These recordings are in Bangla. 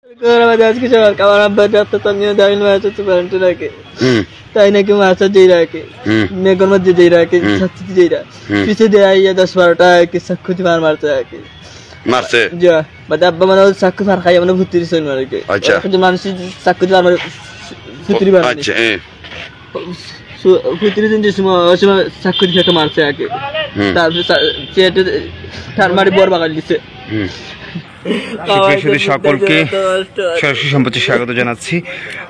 আজকে সকাল আমার আব্বা ডাক্তার নিয়ে দাঁড়িয়ে মাছ হচ্ছে প্যারেন্ট রাখে তাই নাকি মাছ যেই রাখে মেঘর মধ্যে যেই রাখে ছাত্রী যেই পিছে দিয়ে 10-12টা কি সাক্ষুতি মারতে রাখে মারছে যা বাদ আব্বা মানে সাক্ষু মার খাই মানে ভুতির সই মারে কে আচ্ছা মানুষ সাক্ষুতি মার ভুতির মার আচ্ছা ভুতির দিন যে সময় সাক্ষুতি খেতে মারছে আগে তারপর চেটে তার মারি বর বাগাল দিছে সকলকে সরাসরি সম্প্রতি স্বাগত জানাচ্ছি।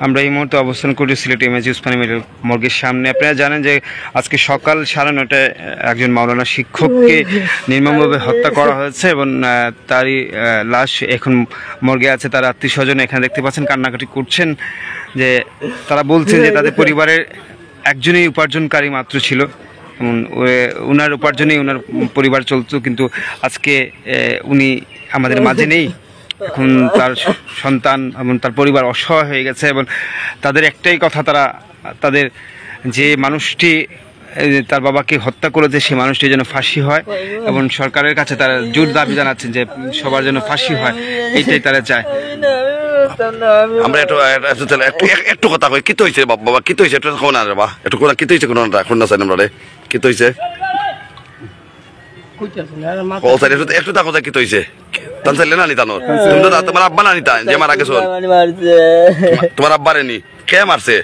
আমরা এই মুহূর্তে অবস্থান করছি সিলেট এমএজি উসমানী মেডিকেল মর্গের সামনে। আপনারা জানেন যে আজকে সকাল 9:30টায় একজন মাওলানা শিক্ষককে নির্মমভাবে হত্যা করা হয়েছে এবং তারই লাশ এখন মর্গে আছে। তার আত্মীয় স্বজন এখানে দেখতে পাচ্ছেন কান্নাকাটি করছেন, যে তারা বলছেন যে তাদের পরিবারের একজনই উপার্জনকারী মাত্র ছিল, উনার উপার্জনেই উনার পরিবার চলতো, কিন্তু আজকে উনি আমাদের মাঝে নেই। এখন তার সন্তান এবং তার পরিবার অসহায় হয়ে গেছে এবং তাদের একটাই কথা, তাদের যে মানুষটি তার বাবাকে হত্যা করেছে সেই মানুষটি যেন ফাঁসি হয় এবং সরকারের কাছে তারা জোর দাবি জানাচ্ছেন যে সবার জন্য ফাঁসি হয়, এইটাই তারা চায়। আমরা একটু কথা কই, কি তো হয়েছে বাবা, কি তো হয়েছে একটু কোন রে বা একটু কোন কি তো হয়েছে কোন এখন না চাই আমরা রে কি তো হয়েছে একটু তা কথা কি তো হয়েছে তান চাইলে না নিতানো তুমি তো তোমার আব্বা না নিতা যে মারা গেছো তোমার আব্বা রে নি কে মারছে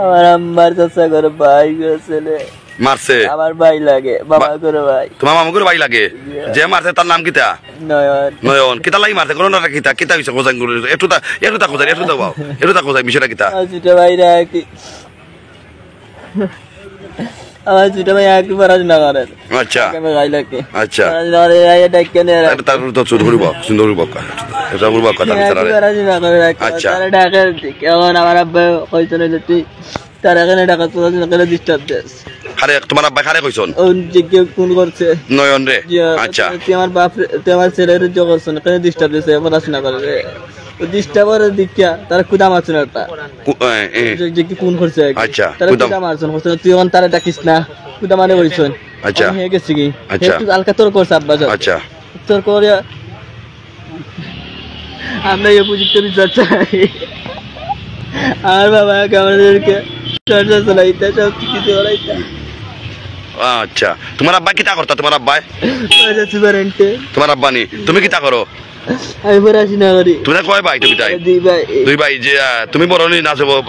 আমার আম্মার চাচা করে ভাই ছেলে মারছে আমার ভাই লাগে বাবা করে ভাই তোমার মামু করে ভাই লাগে যে মারছে তার নাম কিতা নয়ন নয়ন কিতা লাগি মারছে কোন না কিতা কিতা হইছে কোজাং গুলো একটু তা কোজাং একটু তা কোজাং বিষয়টা কিতা ছোট ভাই রাখি আমার ছোট ভাই একটু পড়াশোনা করেন। আচ্ছা ভাই লাগে আচ্ছা তার তো সুন্দর বকা এটা বলবো কথা পড়াশোনা করে রাখি। আচ্ছা তারা ঢাকা কেমন আমার আব্বা কইতো না যে তুই তার এখানে ঢাকা পড়াশোনা করে ডিস্টার্ব দেস। আরে তোমার আব্বা কারে কইছন ও যে কেউ ফোন করছে নয়ন রে। আচ্ছা তুই আমার বাপ তুই আমার ছেলের যে করছন এখানে ডিস্টার্ব দিছে পড়াশোনা করে রে ও ডিস্টার্বের দিকিয়া তার কুদা মারছন একটা যে কি ফোন করছে। আচ্ছা তার কুদা মারছন তুই অন তারে ডাকিস না কুদা মানে কইছন। আচ্ছা হয়ে গেছে কি আচ্ছা একটু হালকা তোর করছে আব্বা। আচ্ছা তোর করে আমরা এই উপযুক্ত বিচার চাই। আর বাবা আমাদেরকে চর্চা চালাইতে সব কিছু চালাইতে। আচ্ছা তোমার আব্বা কিটা করতা তোমার আব্বা তোমার আব্বা নি তুমি কিটা করো আমি পড়াশোনা করি। তুমি কয় ভাই তুমি তাই দুই ভাই যে তুমি বড় নি না বড়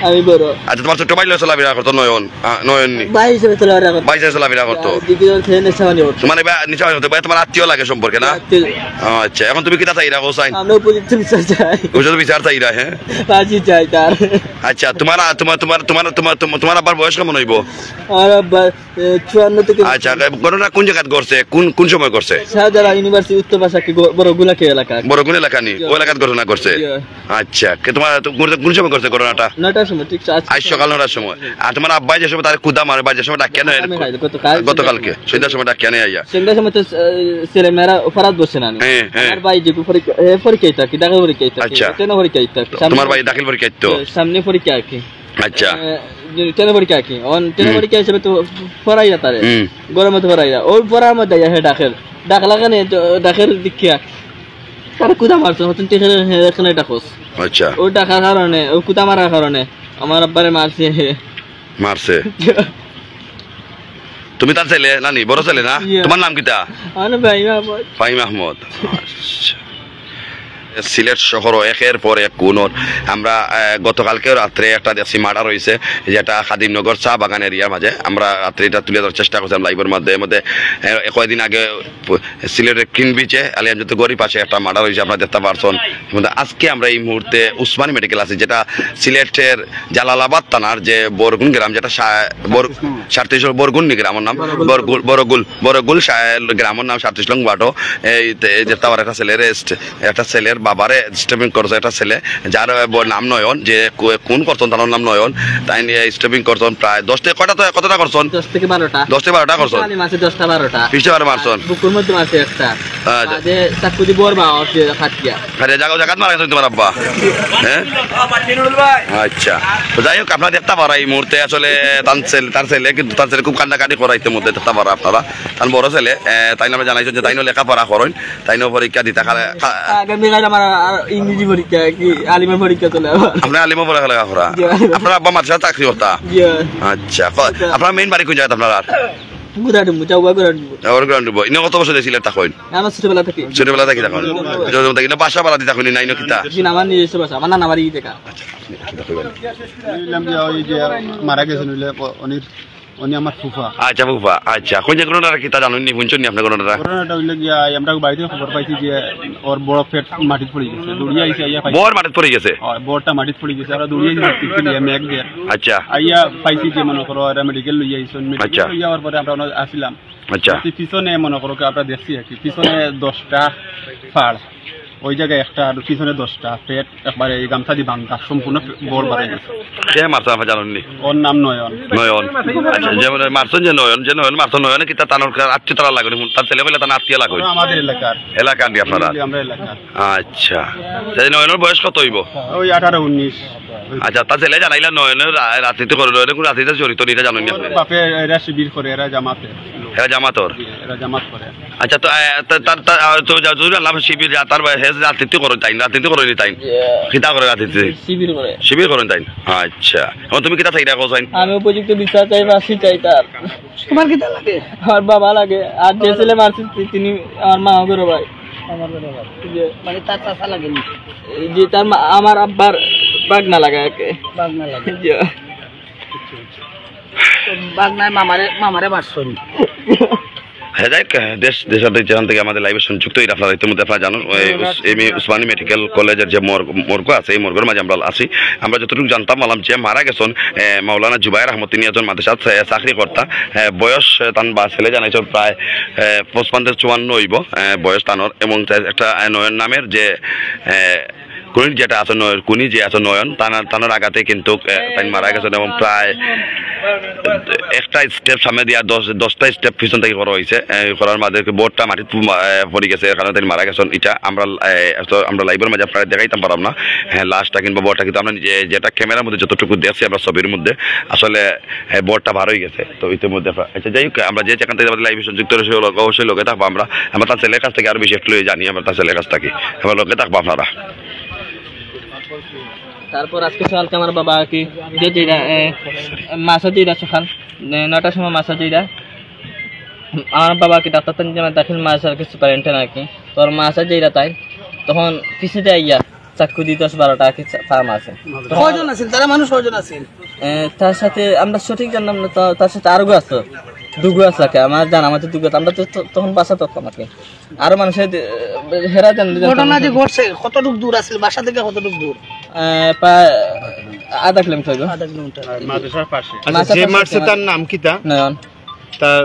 আমি বড়। আচ্ছা তোমার ছোট ভাই চলাফেরা করতো নয়ন নয়ন নি ভাই হিসেবে চলাফেরা করতো। ভাই হিসেবে চলাফেরা করতো মানে নিচা হতে তোমার আত্মীয় লাগে সম্পর্কে না। আচ্ছা এখন তুমি কিটা চাইরা কোসাই আমরা উপযুক্ত বিচার চাই। উপযুক্ত বিচার চাইরা হ্যাঁ ফাঁসি চাই তার। আচ্ছা তোমার তোমার আব্বার বয়স কেমন হইব? আর আব্বা 54 থেকে। আচ্ছা ঘটনা কোন জায়গায় করছে কোন সময় করছে? শাহজালাল ইউনিভার্সিটি উত্তর পাশাকি বড়গুলাকে এলাকা বড়গুল এলাকা নি ওই এলাকার ঘটনা করছে। আচ্ছা তোমার কোন সময় করছে ঘটনাটা? 9টার সময় ঠিক আজ সকাল 9টার সময়। আর তোমার আব্বাই যে সময় তার কুদা মারে বা যে সময় ডাকিয়া নেয় গতকালকে সন্ধ্যার সময় ডাকিয়া নেয় আইয়া সন্ধ্যার সময় তো ছেলে মেয়েরা ফরাত বসে না আর ভাই যে পরীক্ষা থাকি ঢাকা পরীক্ষা থাকি। আচ্ছা কেন পরীক্ষা থাকি তোমার ভাই দাখিল পরীক্ষা তো সামনে পরীক্ষা কি? আচ্ছা কেন পরীক্ষা কি অন কেন পরীক্ষা হিসেবে তো পড়াইয়া তারে গরমে তো পড়াইয়া ওই পড়ার মধ্যে হে ডাক লাগানে ডাকের দীক্ষা তার কুদা মারছে হচ্ছেন এখানে ডাকস। আচ্ছা ও ডাকার কারণে ও কুদা মারার কারণে আমার আব্বারে মারছে। তুমি তার ছেলে নানি বড় ছেলে না? তোমার নাম কিটা? ভাই মাহমুদ। সিলেট শহর একের পর এক কোণর আমরা গতকালকে রাত্রে একটা দেখছি মার্ডার হয়েছে যেটা খাদিমনগর চা বাগান এরিয়ার মাঝে। আমরা রাত্রে এটা তুলে ধরার চেষ্টা করছিলাম লাইভের মধ্যে কয়েকদিন আগে সিলেটের কিন বিচে আলিয়ামজত গড়ি পাশে একটা মার্ডার হয়েছে আপনারা দেখতে পারছেন। আজকে আমরা এই মুহূর্তে উসমানী মেডিকেল আছে যেটা সিলেটের জালালাবাদ থানার যে বরগুন গ্রাম যেটা 37 বরগুন্নি গ্রামের নাম বরগুল গ্রামের নাম 37 লং বাটো। এই যেটা একটা ছেলের বাবারে স্টেপিং করছে একটা ছেলে যার নাম নয়ন যে কোন করছেন তার নাম নয়ন তাই নিয়ে স্টেপিং করছেন প্রায় 10 থেকে কতটা করছেন? 10 থেকে 12টা করছেন। মাসে 10টা 12টা পিছে বার মারছেন বুকুর মধ্যে মাসে একটা যে চাকুদি বরবা আছে খাটিয়া আরে জায়গা মারা গেছে তোমার আব্বা হ্যাঁ। আচ্ছা তো যাই হোক আপনারা দেখতে পারা এই মুহূর্তে আসলে তার ছেলে কিন্তু তার ছেলে খুব কান্নাকাটি করাইতে মধ্যে দেখতে পারা আপনারা তার বড় ছেলে তাই নামে জানাইছেন যে তাইনো লেখাপড়া করেন তাইনো পরীক্ষা দিতে আমার ইংরেজি পরীক্ষা কি আলিমের পরীক্ষা চলে আপনি আলিমা পড়া লাগা করা আপনার আব্বা মাদ্রাসা চাকরি হতা আচ্ছা আপনার মেইন বাড়ি কোন জায়গা আপনার গুড়াডুম চাউবা গুড়াডুম ওর গ্রাউন্ড বই ইনো কত বছর ছিলেন তখন আমার ছোটবেলা থেকে তখন যখন থেকে বাসা বাড়া দিতা কইনি নাইনো কিতা আমার নিজস্ব বাসা আমার নানা বাড়ি দেখা ওই যে মারা গেছেন উনি আমার ফুফা আচ্ছা ফুফা আচ্ছা কোন যে কোনটা কিতা জানেন নি বুঝছেন নি আপনি কোনটা করোনাটা হইলে গিয়া আমরা বাড়িতে খবর পাইছি যে ওর বড় পেট মাটিতে পড়ে গেছে দৌড়িয়ে আইছে আইয়া পাইছি বড় মাটিতে পড়ে গেছে বড়টা মাটিতে পড়ে গেছে আমরা দৌড়িয়ে যাচ্ছি মেঘ দিয়ে আচ্ছা আইয়া পাইছি যে মনে করো এরা মেডিকেল লইয়া আইছেন মেডিকেল লইয়া যাওয়ার পরে আমরা আসিলাম আচ্ছা পিছনে মনে করো আমরা দেখছি আর কি পিছনে 10টা ফাড় ওই জায়গায় একটা আর পিছনে 10টা পেট একবারে এই গামছা দিয়ে বাঁধা সম্পূর্ণ বড় বাড়াই গেছে কে মারছেন আপনি জানেন নি ওর নাম নয়ন নয়ন আচ্ছা যেমন মারছেন যে নয়ন মারছেন নয়ন কি তার আত্মীয় তারা লাগে তার ছেলে বলে তার আত্মীয় লাগে আমাদের এলাকার দিয়ে আপনারা আমরা এলাকার আচ্ছা নয়নের বয়স কত হইব ওই 18-19 আচ্ছা তার ছেলে জানাইলা নয়নের রাজনীতি করে নয়নের কোন রাজনীতিতে জড়িত নিটা জানেন নি আপনি বাপে এরা শিবির করে এরা জামাত করে আচ্ছা তো তো যদি আল্লাহ শিবির তার রাজনীতি করে তাই রাজনীতি করে নি তাই কিতা করে রাজনীতি শিবির করেন তাই আচ্ছা এখন তুমি কিতা চাইরা কোসাইন আমি উপযুক্ত বিচার চাই ফাঁসি চাই তার তোমার কিতা লাগে আমার বাবা লাগে আর যে ছেলে মারছে তিনি আমার মা গরো ভাই মানে তার চাচা লাগে যে তার আমার আব্বার বাগনা লাগে বাগনায় মামারে মারছেন যেখান থেকে আমাদের লাইভে সংযুক্ত আপনারা ইতিমধ্যে আপনারা জানেন উসমানী মেডিকেল কলেজের যে মর্গ আছে এই মর্গের মাঝে আমরা আছি আমরা যতটুকু জানতাম বললাম যে মারা গেছেন মাওলানা জুবাইর আহমদ তিনি একজন মাদ্রাসাত চাকরি কর্তা বয়স তান বা ছেলে জানাইছেন প্রায় 55-54 হইব বয়স তানোর এবং একটা নয়ন নামের যে কুনি যেটা আছে কুনি যে আছে নয়ন তানোর আগাতে কিন্তু তাই মারা গেছেন এবং প্রায় একটা স্টেপ সামনে দিয়া 10টা স্টেপ পিছন থেকে করা হয়েছে করার মাঝে বোর্ডটা মাটিতে পড়ে গেছে কারণে তিনি মারা গেছেন এটা আমরা লাইভের মাঝে আপনারা দেখাইতাম পারলাম না লাস্টটা কিংবা বোর্ডটা কিন্তু আমরা যেটা ক্যামেরার মধ্যে যতটুকু দেখছি আমরা ছবির মধ্যে আসলে বোর্ডটা ভার হয়ে গেছে তো ইতিমধ্যে আচ্ছা যাই হোক আমরা যেখান থেকে আমাদের লাইভে সংযুক্ত রয়েছে অবশ্যই লোকে থাকবো আমরা তার ছেলের কাছ থেকে আরো বেশি একটু জানি আমরা তার ছেলের কাছ থেকে আমরা লোকে থাকবো আপনারা তারপর আজকে সকালকে আমার বাবা কি যেটা মাছা যেটা সকাল 9টার সময় মাছা যেটা আমার বাবা কি ডাক্তার জামা দাখিল মাছার কিছু পারেন্টে নাকি তোর মাছা যেটা তাই তখন পিছিয়ে দেয় ইয়া চাকু দিয়ে 10-12টা কি ফার্ম আছে কয়জন আছেন তারা মানুষ কয়জন আছেন তার সাথে আমরা সঠিক জানলাম না তার সাথে আরো আছে দুগু আছে আমার জানা আমাদের দুগু আমরা তো তখন বাসা তো আমাকে আরো মানুষের হেরা জান ঘটনা যে ঘটছে কতটুকু দূর আছে বাসা থেকে কতটুকু দূর প্রায় আধা কিলোমিটার মাদ্রাসার পাশে যে মারছে তার নাম কিতা নয়ন তার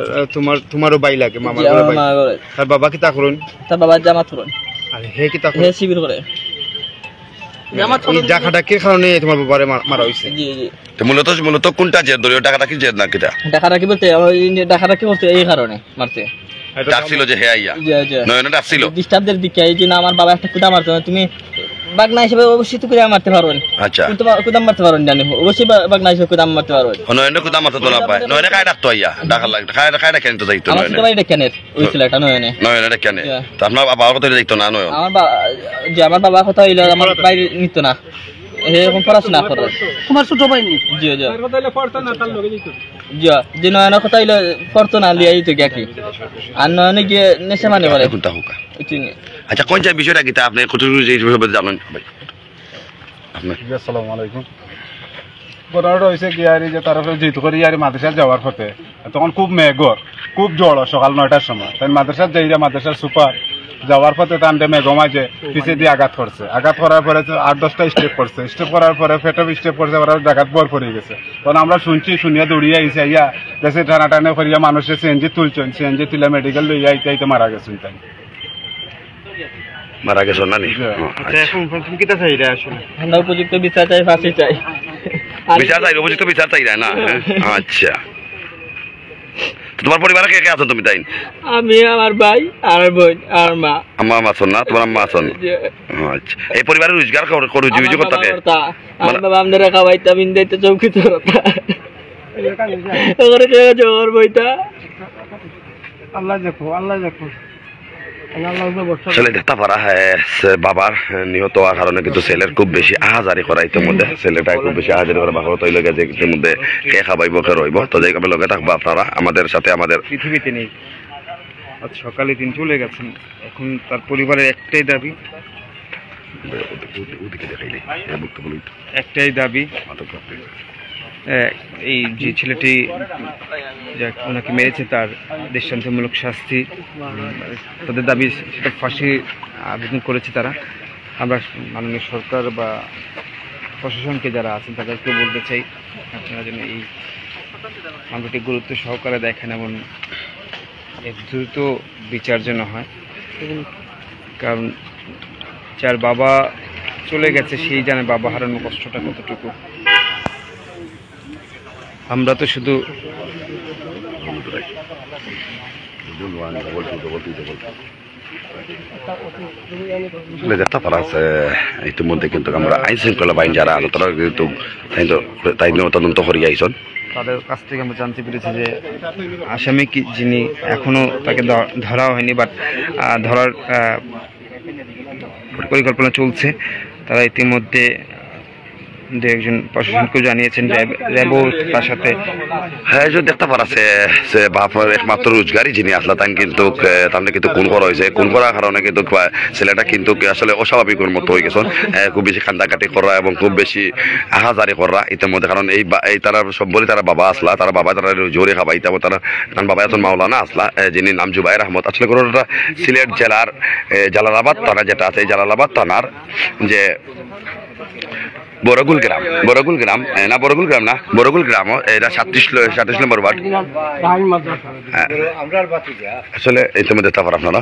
তোমারও ভাই লাগে মামার ভাই তার বাবা কিতা করেন তার বাবা জামাত করেন আর হে কিতা হে শিবির করে জামাত এই ডাকাডাকির কারণে তোমার বাবারে মারা হইছে জি জি তো মূলত কোনটা যে দলীয় ডাকাডাকি যে না কিটা ডাকাডাকি বলতে ডাকাডাকি বলতে এই কারণে মারতে ডাকছিল যে হে আইয়া নয়ন ডাকছিল ডিস্টার্বদের দিকে এই যে না আমার বাবা একটা কুদা মারতো তুমি বাগনা হিসেবে অবশ্যই তো কুদা মারতে পারবেন আচ্ছা কিন্তু কুদা মারতে পারবেন জানি অবশ্যই বাগনা হিসেবে কুদা মারতে পারবেন নয়ন কুদা মারতো তো না পায় নয়ন কায় ডাকতো আইয়া ডাকা লাগে কায় ডাকেন তো যাইতো আমার তো বাড়িটা কেন ওই ছেলেটা নয়ন ডাকেন তো আপনার বাবা কত যাইতো না নয়ন আমার বাবা কথা হইলো আমার বাইরে নিত না এরকম পড়াশোনা করে তোমার ছোট ভাই নি জি জি কথা হইলো পড়তো না তার লগে যেত জি যে নয়ন কথা হইলো পড়তো না লিয়াই তো কি আর নয়নে গিয়ে নেশা মানে বলে কোনটা হোক আচ্ছা কোন যে বিষয়টা কি আপনি কতটুকু যে বিষয়ে জানেন ভাই আপনি আসসালামু আলাইকুম ঘটনাটা হয়েছে গিয়ারি যে তার যেহেতু করে ইয়ারি মাদ্রাসা যাওয়ার পথে তখন খুব মেঘর খুব জড় সকাল 9টার সময় তাই মাদ্রাসার যাইরা মাদ্রাসার সুপার যাওয়ার পথে তান্ডে মেঘ মাঝে পিছিয়ে দিয়ে আঘাত করছে আঘাত করার পরে 8-10টা স্টেপ করছে স্টেপ করার পরে ফেটে স্টেপ করছে ওরা ডাকাত বর পড়ে গেছে তখন আমরা শুনিয়া দৌড়িয়ে আইসি আইয়া দেশে টানাটানে করিয়া মানুষের সিএনজি তুলছেন সিএনজি তুলে মেডিকেল লইয়া আইতে মারা গেছেন তাই মারা গেছো না নি আচ্ছা এখন তুমি কিটা চাইরা আসলে আমরা উপযুক্ত বিচার চাই ফাঁসি চাই উপযুক্ত বিচার চাই না আচ্ছা তোমার পরিবারে কে কে আছো তুমি তাই আমি আমার ভাই আর বোন আর মা আমার মা আছেন না তোমার আম্মা আছেন আচ্ছা এই পরিবারে রোজগার করে জীবিকা করতে আমার বাবা আমাদের খাওয়াইতা বিন্দাইতে চৌকি ধরতা ওরে জোর বইতা আল্লাহ দেখো আসলে দেখতে পারা বাবার নিহত হওয়ার কারণে কিন্তু ছেলের খুব বেশি আহাজারি করা ইতিমধ্যে ছেলেটা খুব বেশি আহাজারি করা বাবা তৈল গেছে ইতিমধ্যে কে খাবাইব কে রইব তো যাই আমি লগে থাকবো আপনারা আমাদের সাথে আমাদের পৃথিবীতে নেই। আজ সকালে তিনি চলে গেছেন। এখন তার পরিবারের একটাই দাবি এই যে ছেলেটি ওনাকে মেরেছে তার দৃষ্টান্তমূলক শাস্তি। তাদের দাবি সেটা ফাঁসি আবেদন করেছে তারা। আমরা মাননীয় সরকার বা প্রশাসনকে যারা আছেন তাদেরকে বলতে চাই আপনারা যেন এই মামলাটি গুরুত্ব সহকারে দেখেন এবং এর দ্রুত বিচার যেন হয়। কারণ যার বাবা চলে গেছে সেই জানে বাবা হারানোর কষ্টটা কতটুকু। আমরা তো শুধু দেখতে পারা আছে ইতিমধ্যে কিন্তু আমরা আইন শৃঙ্খলা বাহিনী যারা তারা কিন্তু তাই তদন্ত করিয়া আইসন। তাদের কাছ থেকে আমরা জানতে পেরেছি যে আসামি কি যিনি এখনো তাকে ধরা হয়নি, বাট ধরার পরিকল্পনা চলছে। তারা ইতিমধ্যে দু একজন প্রশাসনকেও জানিয়েছেন, র্যাবও তার সাথে। হ্যাঁ, যদি দেখতে পারাছে সে বাপের একমাত্র রোজগারই যিনি আসলে তাই কিন্তু তাহলে কিন্তু খুন করা হয়েছে। খুন করার কারণে কিন্তু ছেলেটা কিন্তু আসলে অস্বাভাবিকের মতো হয়ে গেছেন। খুব বেশি কান্দাকাটি করা এবং খুব বেশি আহাজারি করা ইতিমধ্যে। কারণ এই তারা সব বলে তারা বাবা আসলা, তারা বাবা তারা জোরে খাবাই তারপর তারা কারণ বাবা এখন মাওলানা আসলা যিনি নাম জুবাইর আহমদ। আসলে ঘটনাটা সিলেট জেলার জালালাবাদ থানা যেটা আছে এই জালালাবাদ থানার যে বড়গুল গ্রাম না বড়গুল গ্রাম এটা 37 নম্বর ওয়ার্ড। আসলে ইতিমধ্যে তারপর আপনারা